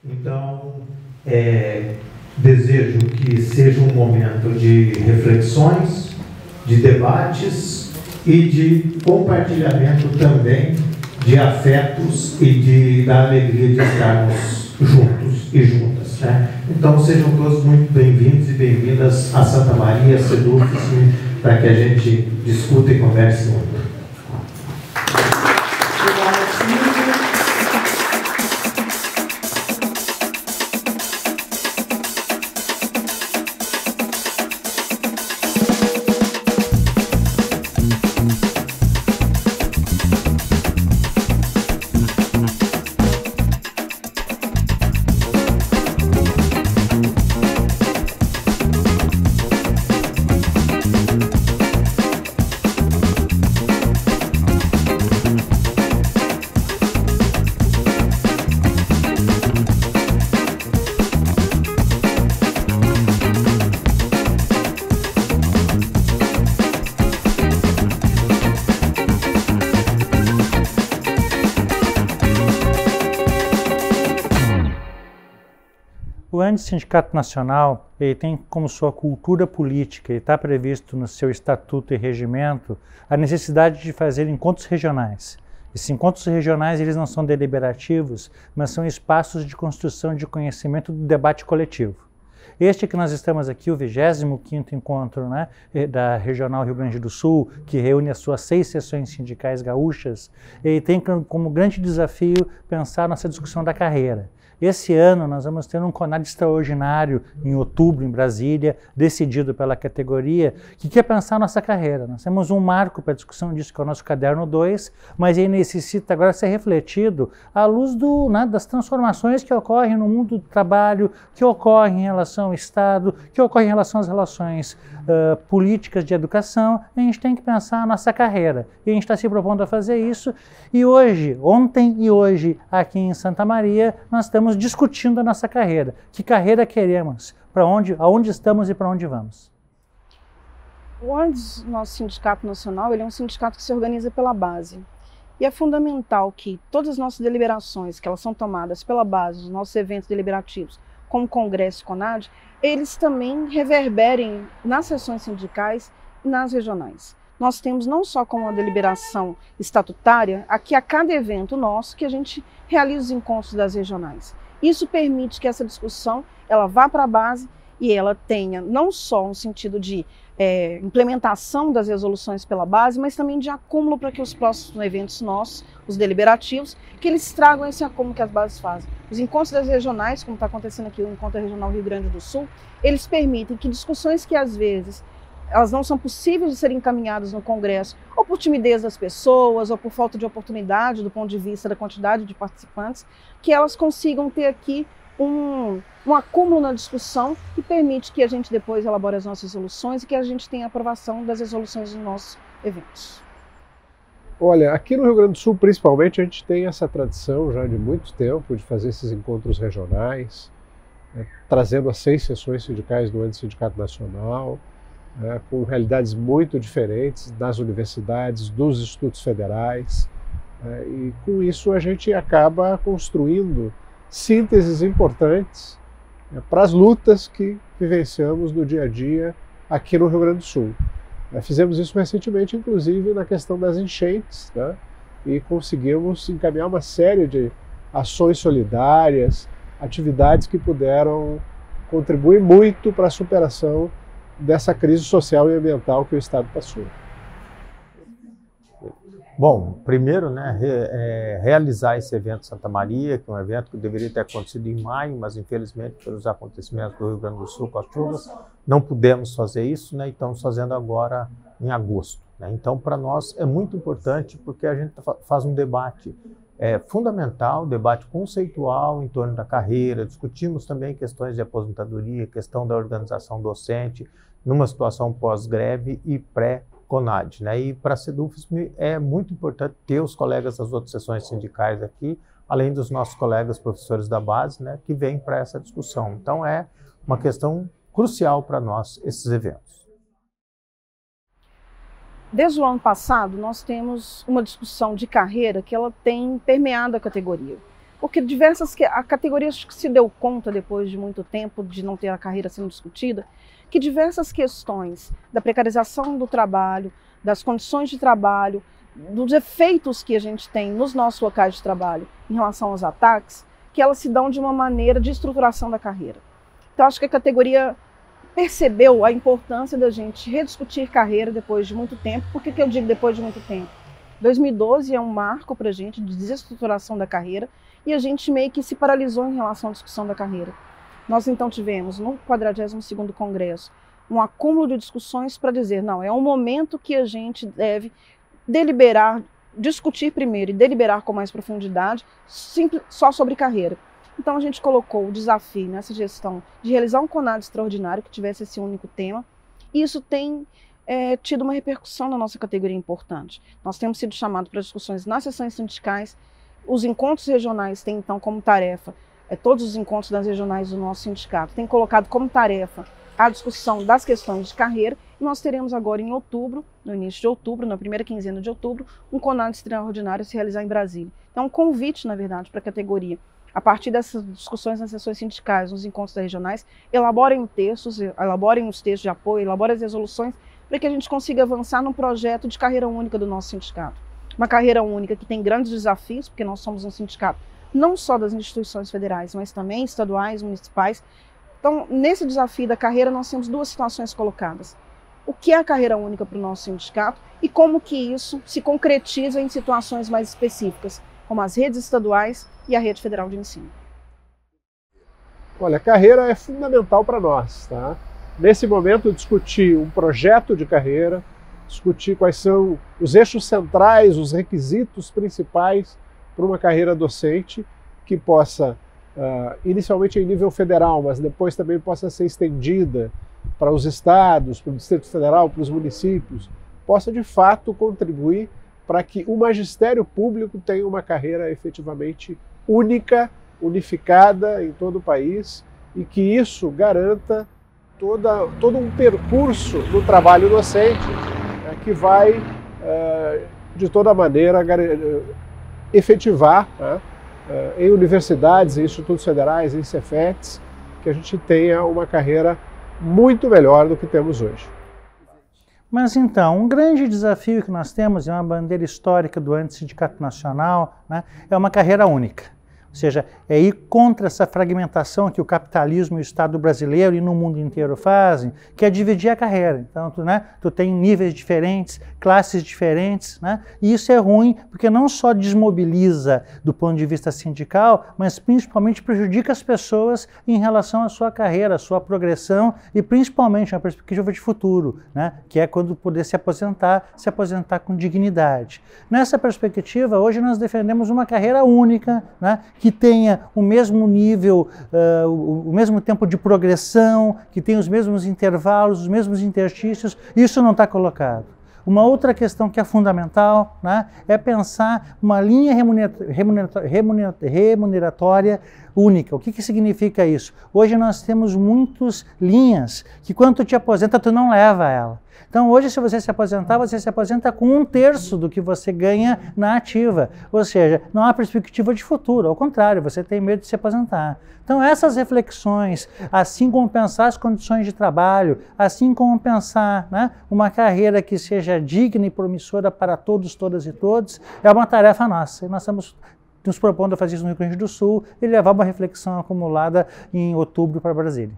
Então, desejo que seja um momento de reflexões, de debates e de compartilhamento também de afetos e da alegria de estarmos juntos e juntas, né? Então, sejam todos muito bem-vindos e bem-vindas a Santa Maria, SEDUFSM, para que a gente discuta e converse muito. O Antissindicato Nacional ele tem como sua cultura política, e está previsto no seu estatuto e regimento, a necessidade de fazer encontros regionais. Esses encontros regionais eles não são deliberativos, mas são espaços de construção de conhecimento do debate coletivo. Este que nós estamos aqui, o 25º encontro, né, da Regional Rio Grande do Sul, que reúne as suas 6 seções sindicais gaúchas, ele tem como grande desafio pensar nossa discussão da carreira. Esse ano nós vamos ter um CONAD extraordinário em outubro em Brasília, decidido pela categoria, que quer pensar nossa carreira. Nós temos um marco para a discussão disso, que é o nosso caderno 2, mas ele necessita agora ser refletido à luz das transformações que ocorrem no mundo do trabalho, que ocorrem em relação ao Estado, que ocorrem em relação às relações políticas de educação. A gente tem que pensar a nossa carreira. E a gente está se propondo a fazer isso. E hoje, ontem e hoje, aqui em Santa Maria, nós estamos discutindo a nossa carreira. Que carreira queremos? Aonde estamos e para onde vamos? O nosso Sindicato Nacional ele é um sindicato que se organiza pela base. E é fundamental que todas as nossas deliberações, que elas são tomadas pela base, os nossos eventos deliberativos, como Congresso e CONAD, eles também reverberem nas sessões sindicais e nas regionais. Nós temos não só como uma deliberação estatutária, aqui a cada evento nosso que a gente realiza os encontros das regionais. Isso permite que essa discussão ela vá para a base e ela tenha não só um sentido de implementação das resoluções pela base, mas também de acúmulo para que os próximos eventos nossos, os deliberativos, que eles tragam esse acúmulo que as bases fazem. Os encontros das regionais, como está acontecendo aqui o Encontro Regional Rio Grande do Sul, eles permitem que discussões que às vezes elas não são possíveis de serem encaminhadas no Congresso, ou por timidez das pessoas, ou por falta de oportunidade do ponto de vista da quantidade de participantes, que elas consigam ter aqui um acúmulo na discussão que permite que a gente depois elabore as nossas resoluções e que a gente tenha aprovação das resoluções dos nossos eventos. Olha, aqui no Rio Grande do Sul, principalmente, a gente tem essa tradição já de muito tempo de fazer esses encontros regionais, trazendo as 6 seções sindicais do Antissindicato Nacional, com realidades muito diferentes das universidades, dos institutos federais, e com isso a gente acaba construindo sínteses importantes para as lutas que vivenciamos no dia a dia aqui no Rio Grande do Sul. Fizemos isso recentemente, inclusive, na questão das enchentes, né? E conseguimos encaminhar uma série de ações solidárias, atividades que puderam contribuir muito para a superação dessa crise social e ambiental que o Estado passou. Bom, primeiro, realizar esse evento Santa Maria, que é um evento que deveria ter acontecido em maio, mas infelizmente pelos acontecimentos do Rio Grande do Sul com as chuvas, não pudemos fazer isso, né? E estamos fazendo agora em agosto, né? Então, para nós é muito importante porque a gente faz um debate fundamental, debate conceitual em torno da carreira, discutimos também questões de aposentadoria, questão da organização docente, numa situação pós-greve e pré-CONAD, né? E para a SEDUFSM é muito importante ter os colegas das outras seções sindicais aqui, além dos nossos colegas professores da base, né, que vêm para essa discussão. Então é uma questão crucial para nós esses eventos. Desde o ano passado, nós temos uma discussão de carreira que ela tem permeado a categoria. porque a categoria acho que se deu conta, depois de muito tempo de não ter a carreira sendo discutida, que diversas questões da precarização do trabalho, das condições de trabalho, dos efeitos que a gente tem nos nossos locais de trabalho em relação aos ataques, que elas se dão de uma maneira de estruturação da carreira. Então acho que a categoria percebeu a importância da gente rediscutir carreira depois de muito tempo. Por que eu digo depois de muito tempo? 2012 é um marco para a gente de desestruturação da carreira e a gente meio que se paralisou em relação à discussão da carreira. Nós então tivemos no 42º Congresso um acúmulo de discussões para dizer, não, é um momento que a gente deve deliberar, discutir primeiro e deliberar com mais profundidade só sobre carreira. Então a gente colocou o desafio nessa gestão de realizar um CONAD extraordinário que tivesse esse único tema, e isso tem tido uma repercussão na nossa categoria importante. Nós temos sido chamados para discussões nas sessões sindicais, os encontros regionais têm então como tarefa, todos os encontros das regionais do nosso sindicato têm colocado como tarefa a discussão das questões de carreira, e nós teremos agora em outubro, no início de outubro, na primeira quinzena de outubro, um CONAD extraordinário a se realizar em Brasília. Então um convite, na verdade, para a categoria, a partir dessas discussões nas sessões sindicais, nos encontros regionais, elaborem os textos de apoio, elaborem as resoluções, para que a gente consiga avançar num projeto de carreira única do nosso sindicato. Uma carreira única que tem grandes desafios, porque nós somos um sindicato não só das instituições federais, mas também estaduais, municipais. Então, nesse desafio da carreira, nós temos duas situações colocadas. O que é a carreira única para o nosso sindicato e como que isso se concretiza em situações mais específicas, como as redes estaduais e a rede federal de ensino. Olha, a carreira é fundamental para nós, tá? Nesse momento, discutir um projeto de carreira, discutir quais são os eixos centrais, os requisitos principais para uma carreira docente que possa, inicialmente em nível federal, mas depois também possa ser estendida para os estados, para o Distrito Federal, para os municípios, possa de fato contribuir para que o magistério público tenha uma carreira efetivamente única, unificada em todo o país, e que isso garanta todo um percurso do trabalho docente, que vai, de toda maneira, efetivar, em universidades, em institutos federais, em Cefetes, que a gente tenha uma carreira muito melhor do que temos hoje. Mas então, um grande desafio que nós temos, é uma bandeira histórica do Antissindicato Nacional, né, é uma carreira única. Ou seja, é ir contra essa fragmentação que o capitalismo e o Estado brasileiro e no mundo inteiro fazem, que é dividir a carreira. Então, tu tem níveis diferentes, classes diferentes, né? E isso é ruim porque não só desmobiliza do ponto de vista sindical, mas principalmente prejudica as pessoas em relação à sua carreira, à sua progressão e principalmente uma perspectiva de futuro, né? Que é quando poder se aposentar com dignidade. Nessa perspectiva, hoje nós defendemos uma carreira única, né? Que tenha o mesmo nível, o mesmo tempo de progressão, que tenha os mesmos intervalos, os mesmos interstícios. Isso não está colocado. Uma outra questão que é fundamental, né, é pensar uma linha remuneratória única. O que significa isso? Hoje nós temos muitas linhas que quando tu te aposenta, tu não leva ela. Então hoje, se você se aposenta com 1/3 do que você ganha na ativa. Ou seja, não há perspectiva de futuro, ao contrário, você tem medo de se aposentar. Então essas reflexões, assim como pensar as condições de trabalho, assim como pensar, né, uma carreira que seja digna e promissora para todos, todas e todos, é uma tarefa nossa. E nós estamos nos propondo a fazer isso no Rio Grande do Sul e levar uma reflexão acumulada em outubro para Brasília.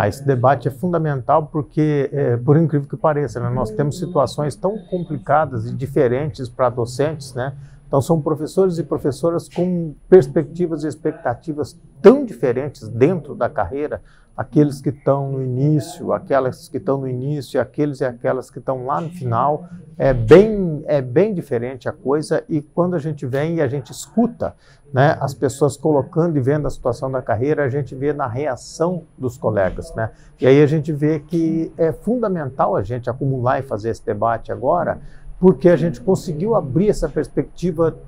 Esse debate é fundamental porque, por incrível que pareça, né, nós temos situações tão complicadas e diferentes para docentes, né? Então são professores e professoras com perspectivas e expectativas tão diferentes dentro da carreira, aqueles que estão no início, aquelas que estão no início, aqueles e aquelas que estão lá no final. É bem diferente a coisa, e quando a gente vem e a gente escuta, né, as pessoas colocando e vendo a situação da carreira, a gente vê na reação dos colegas, né? E aí a gente vê que é fundamental a gente acumular e fazer esse debate agora, porque a gente conseguiu abrir essa perspectiva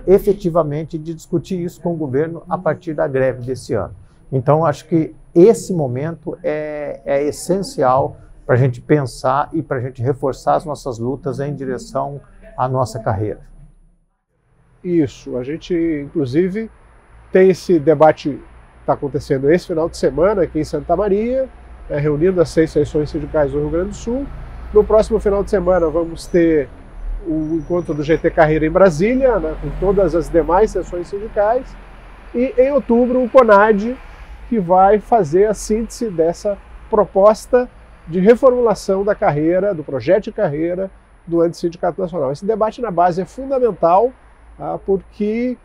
efetivamente de discutir isso com o governo a partir da greve desse ano. Então, acho que esse momento é essencial para a gente pensar e para a gente reforçar as nossas lutas em direção à nossa carreira. Isso, a gente inclusive tem esse debate que está acontecendo esse final de semana aqui em Santa Maria, reunindo as 6 seções sindicais do Rio Grande do Sul. No próximo final de semana vamos ter o encontro do GT Carreira em Brasília, né, com todas as demais seções sindicais, e em outubro o CONAD, que vai fazer a síntese dessa proposta de reformulação da carreira, do projeto de carreira do Antissindicato Nacional. Esse debate na base é fundamental, porque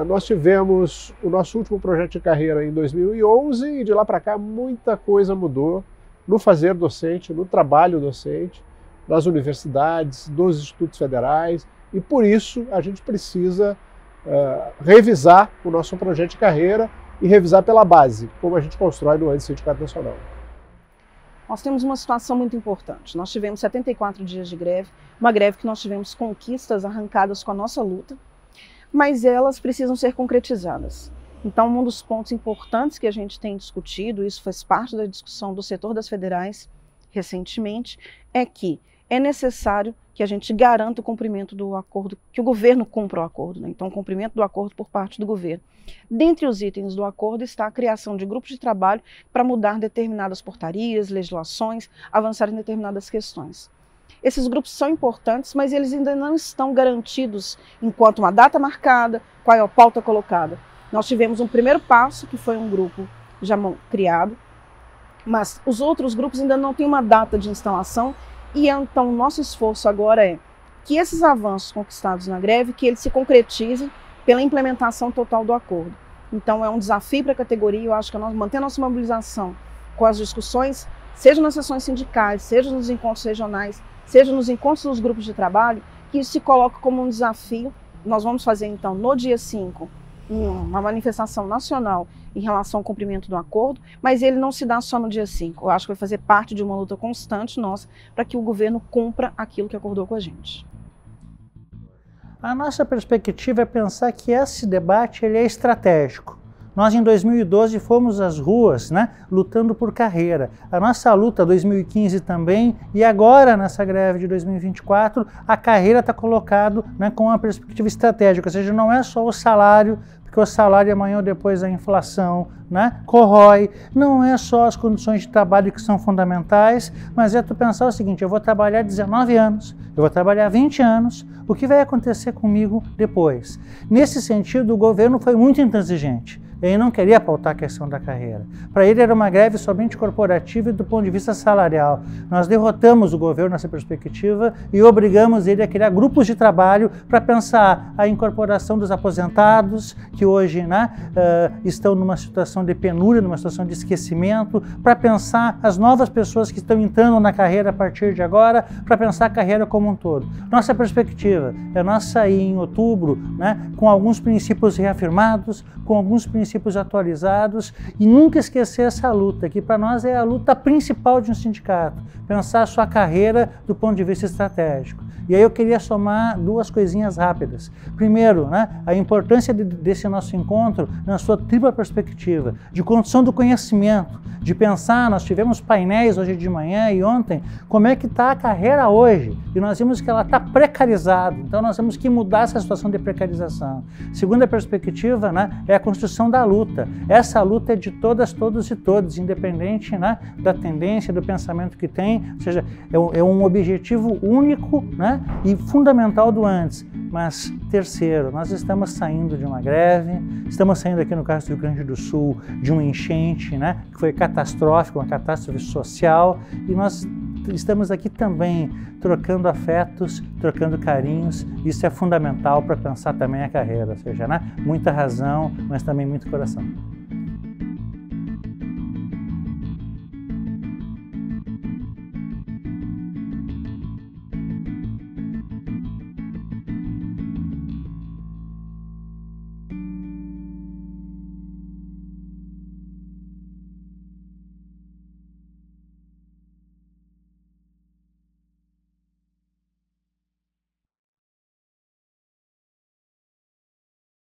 nós tivemos o nosso último projeto de carreira em 2011 e de lá para cá muita coisa mudou no fazer docente, no trabalho docente, nas universidades, dos institutos federais, e por isso a gente precisa revisar o nosso projeto de carreira e revisar pela base, como a gente constrói no Antissindicato Nacional. Nós temos uma situação muito importante. Nós tivemos 74 dias de greve, uma greve que nós tivemos conquistas arrancadas com a nossa luta, mas elas precisam ser concretizadas. Então, um dos pontos importantes que a gente tem discutido, isso faz parte da discussão do setor das federais recentemente, é que é necessário que a gente garanta o cumprimento do acordo, que o governo cumpra o acordo, né? Então o cumprimento do acordo por parte do governo. Dentre os itens do acordo está a criação de grupos de trabalho para mudar determinadas portarias, legislações, avançar em determinadas questões. Esses grupos são importantes, mas eles ainda não estão garantidos enquanto uma data marcada, qual é a pauta colocada. Nós tivemos um primeiro passo, que foi um grupo já criado, mas os outros grupos ainda não têm uma data de instalação. E então o nosso esforço agora é que esses avanços conquistados na greve, que eles se concretizem pela implementação total do acordo. Então é um desafio para a categoria, eu acho que nós manter a nossa mobilização com as discussões, seja nas sessões sindicais, seja nos encontros regionais, seja nos encontros dos grupos de trabalho, que isso se coloque como um desafio. Nós vamos fazer então no dia 5 uma manifestação nacional em relação ao cumprimento do acordo, mas ele não se dá só no dia 5. Eu acho que vai fazer parte de uma luta constante nossa para que o governo cumpra aquilo que acordou com a gente. A nossa perspectiva é pensar que esse debate ele é estratégico. Nós, em 2012, fomos às ruas, né, lutando por carreira. A nossa luta, 2015 também, e agora, nessa greve de 2024, a carreira está colocado, né, com uma perspectiva estratégica, ou seja, não é só o salário, porque o salário amanhã ou depois a inflação, né, corrói, não é só as condições de trabalho que são fundamentais, mas é tu pensar o seguinte: eu vou trabalhar 19 anos, eu vou trabalhar 20 anos, o que vai acontecer comigo depois? Nesse sentido, o governo foi muito intransigente. Ele não queria pautar a questão da carreira. Para ele era uma greve somente corporativa e do ponto de vista salarial. Nós derrotamos o governo nessa perspectiva e obrigamos ele a criar grupos de trabalho para pensar a incorporação dos aposentados, que hoje, né, estão numa situação de penúria, numa situação de esquecimento, para pensar as novas pessoas que estão entrando na carreira a partir de agora, para pensar a carreira como um todo. Nossa perspectiva é nós sair em outubro, né, com alguns princípios reafirmados, com alguns princípios atualizados e nunca esquecer essa luta, que para nós é a luta principal de um sindicato, pensar a sua carreira do ponto de vista estratégico. E aí eu queria somar duas coisinhas rápidas. Primeiro, né, a importância desse nosso encontro na sua tripla perspectiva, de condução do conhecimento, de pensar, nós tivemos painéis hoje de manhã e ontem, como é que está a carreira hoje, e nós vimos que ela está precarizada, então nós temos que mudar essa situação de precarização. Segunda perspectiva, né, é a construção da luta. Essa luta é de todas, todos e todos, independente, né, da tendência, do pensamento que tem, ou seja, é um objetivo único, né, e fundamental do antes. Mas, terceiro, nós estamos saindo de uma greve, estamos saindo aqui no caso do Rio Grande do Sul de uma enchente, né, que foi catastrófica, uma catástrofe social, e nós estamos aqui também trocando afetos, trocando carinhos. Isso é fundamental para pensar também a carreira, ou seja, né, muita razão, mas também muito coração.